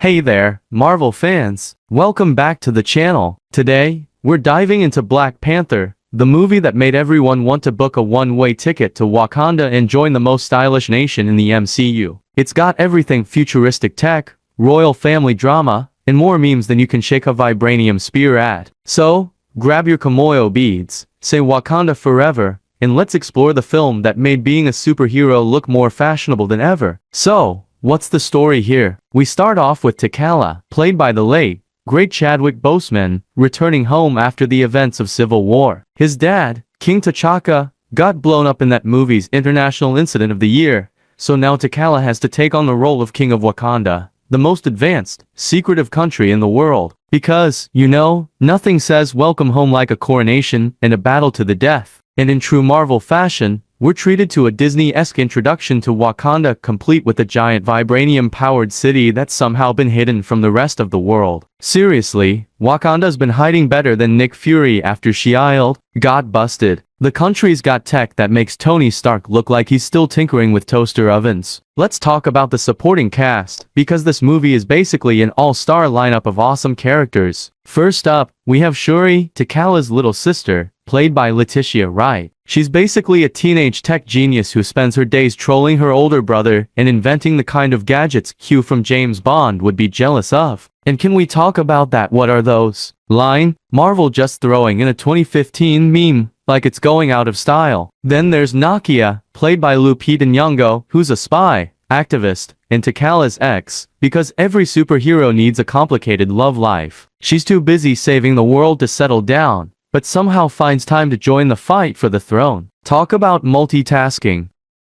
Hey there, Marvel fans. Welcome back to the channel. Today, we're diving into Black Panther, the movie that made everyone want to book a one-way ticket to Wakanda and join the most stylish nation in the MCU. It's got everything futuristic tech, royal family drama, and more memes than you can shake a vibranium spear at. So, grab your Kimoyo beads, say Wakanda Forever, and let's explore the film that made being a superhero look more fashionable than ever. So, what's the story here? We start off with T'Challa, played by the late, great Chadwick Boseman, returning home after the events of Civil War. His dad, King T'Chaka, got blown up in that movie's International Incident of the Year, so now T'Challa has to take on the role of King of Wakanda, the most advanced, secretive country in the world. Because, you know, nothing says welcome home like a coronation and a battle to the death. And in true Marvel fashion, we're treated to a Disney-esque introduction to Wakanda, complete with a giant vibranium-powered city that's somehow been hidden from the rest of the world. Seriously, Wakanda's been hiding better than Nick Fury after Shield got busted. The country's got tech that makes Tony Stark look like he's still tinkering with toaster ovens. Let's talk about the supporting cast, because this movie is basically an all-star lineup of awesome characters. First up, we have Shuri, T'Challa's little sister, played by Letitia Wright. She's basically a teenage tech genius who spends her days trolling her older brother and inventing the kind of gadgets Q from James Bond would be jealous of. And can we talk about that "what are those" line? Marvel just throwing in a 2015 meme, like it's going out of style. Then there's Nakia, played by Lupita Nyong'o, who's a spy, activist, and T'Challa's ex, because every superhero needs a complicated love life. She's too busy saving the world to settle down, but somehow finds time to join the fight for the throne. Talk about multitasking.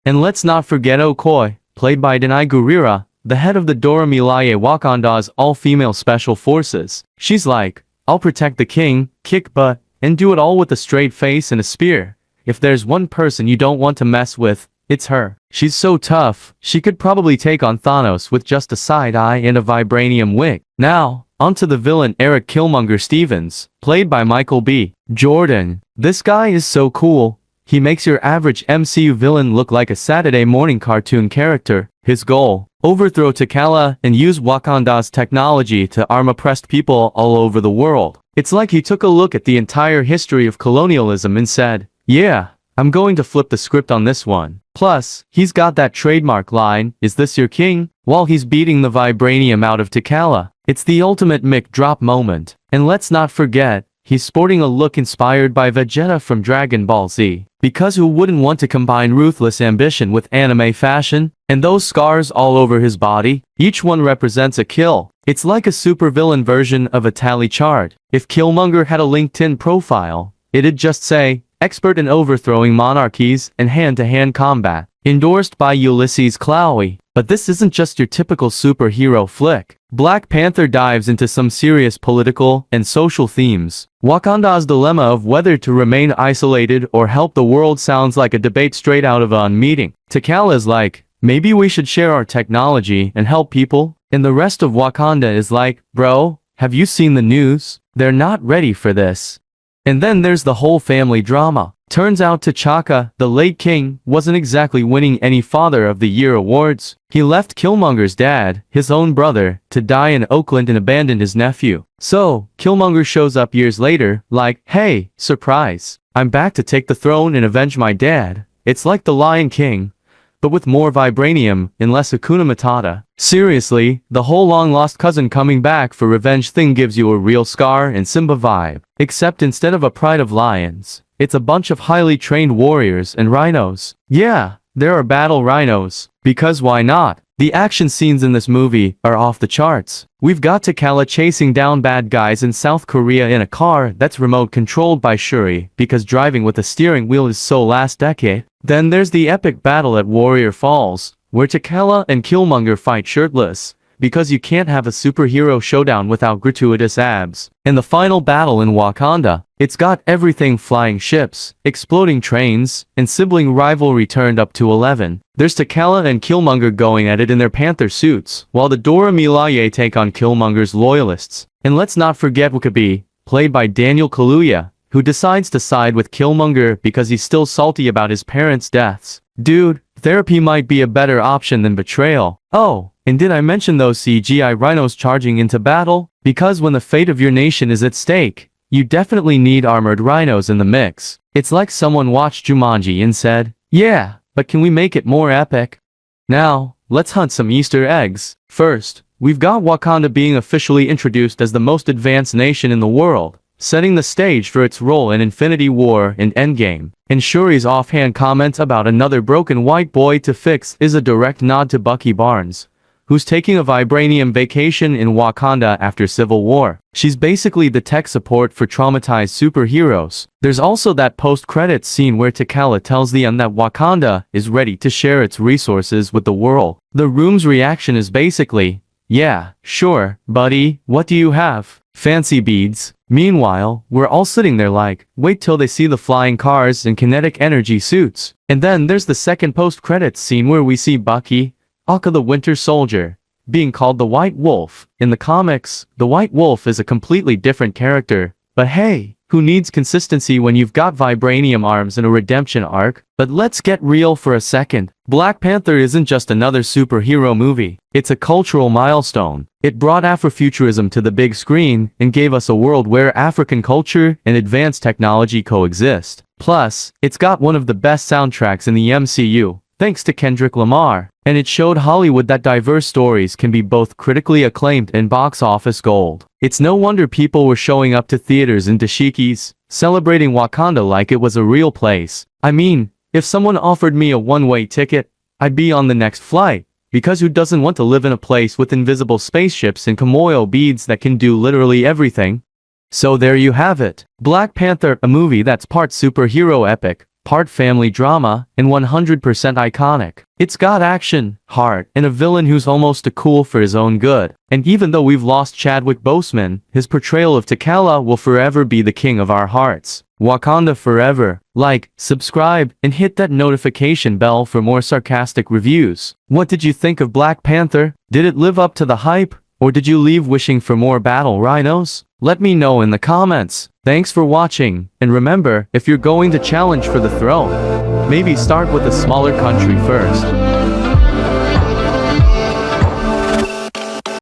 And let's not forget Okoye, played by Danai Gurira, the head of the Dora Milaje Wakanda's all-female special forces. She's like, I'll protect the king, kick butt, and do it all with a straight face and a spear. If there's one person you don't want to mess with, it's her. She's so tough, she could probably take on Thanos with just a side eye and a vibranium wig. Now, onto the villain Eric Killmonger Stevens, played by Michael B. Jordan. This guy is so cool. He makes your average MCU villain look like a Saturday morning cartoon character. His goal: overthrow T'Challa and use Wakanda's technology to arm oppressed people all over the world. It's like he took a look at the entire history of colonialism and said, yeah, I'm going to flip the script on this one. Plus, he's got that trademark line, "Is this your king?" while he's beating the vibranium out of T'Challa. It's the ultimate Mick drop moment. And let's not forget, he's sporting a look inspired by Vegeta from Dragon Ball Z. Because who wouldn't want to combine ruthless ambition with anime fashion? And those scars all over his body, each one represents a kill. It's like a supervillain version of a tally chart. If Killmonger had a LinkedIn profile, it'd just say, expert in overthrowing monarchies and hand-to-hand combat. Endorsed by Ulysses Clawy. But this isn't just your typical superhero flick. Black Panther dives into some serious political and social themes. Wakanda's dilemma of whether to remain isolated or help the world sounds like a debate straight out of a meeting. T'Challa's like, maybe we should share our technology and help people? And the rest of Wakanda is like, bro, have you seen the news? They're not ready for this. And then there's the whole family drama. Turns out T'Chaka, the late king, wasn't exactly winning any Father of the Year awards. He left Killmonger's dad, his own brother, to die in Oakland and abandoned his nephew. So, Killmonger shows up years later, like, hey, surprise, I'm back to take the throne and avenge my dad. It's like the Lion King, but with more vibranium and less Hakuna Matata. Seriously, the whole long-lost cousin coming back for revenge thing gives you a real Scar and Simba vibe. Except instead of a pride of lions, it's a bunch of highly trained warriors and rhinos. Yeah, there are battle rhinos. Because why not? The action scenes in this movie are off the charts. We've got T'Challa chasing down bad guys in South Korea in a car that's remote controlled by Shuri, because driving with a steering wheel is so last decade. Then there's the epic battle at Warrior Falls, where T'Challa and Killmonger fight shirtless, because you can't have a superhero showdown without gratuitous abs. And the final battle in Wakanda, it's got everything: flying ships, exploding trains, and sibling rivalry turned up to 11. There's T'Challa and Killmonger going at it in their panther suits, while the Dora Milaje take on Killmonger's loyalists. And let's not forget Wakabi, played by Daniel Kaluuya, who decides to side with Killmonger because he's still salty about his parents' deaths. Dude, therapy might be a better option than betrayal. Oh, And did I mention those CGI rhinos charging into battle? Because when the fate of your nation is at stake, you definitely need armored rhinos in the mix. It's like someone watched Jumanji and said, yeah, but can we make it more epic? Now, let's hunt some Easter eggs. First, we've got Wakanda being officially introduced as the most advanced nation in the world, setting the stage for its role in Infinity War and Endgame. And Shuri's offhand comment about another broken white boy to fix is a direct nod to Bucky Barnes, who's taking a vibranium vacation in Wakanda after Civil War. She's basically the tech support for traumatized superheroes. There's also that post-credits scene where T'Challa tells the that Wakanda is ready to share its resources with the world. The room's reaction is basically, yeah, sure, buddy, what do you have? Fancy beads. Meanwhile, we're all sitting there like, wait till they see the flying cars and kinetic energy suits. And then there's the second post-credits scene where we see Bucky, aka the Winter Soldier, being called the White Wolf. In the comics, the White Wolf is a completely different character. But hey, who needs consistency when you've got vibranium arms and a redemption arc? But let's get real for a second. Black Panther isn't just another superhero movie. It's a cultural milestone. It brought Afrofuturism to the big screen and gave us a world where African culture and advanced technology coexist. Plus, it's got one of the best soundtracks in the MCU, thanks to Kendrick Lamar. And it showed Hollywood that diverse stories can be both critically acclaimed and box office gold. It's no wonder people were showing up to theaters and dashikis, celebrating Wakanda like it was a real place. I mean, if someone offered me a one-way ticket, I'd be on the next flight. Because who doesn't want to live in a place with invisible spaceships and Kimoyo beads that can do literally everything? So there you have it. Black Panther, a movie that's part superhero epic, part family drama, and 100% iconic. It's got action, heart, and a villain who's almost too cool for his own good. And even though we've lost Chadwick Boseman, his portrayal of T'Challa will forever be the king of our hearts. Wakanda Forever. Like, subscribe, and hit that notification bell for more sarcastic reviews. What did you think of Black Panther? Did it live up to the hype? Or did you leave wishing for more battle rhinos? Let me know in the comments. Thanks for watching, and remember, if you're going to challenge for the throne, maybe start with a smaller country first.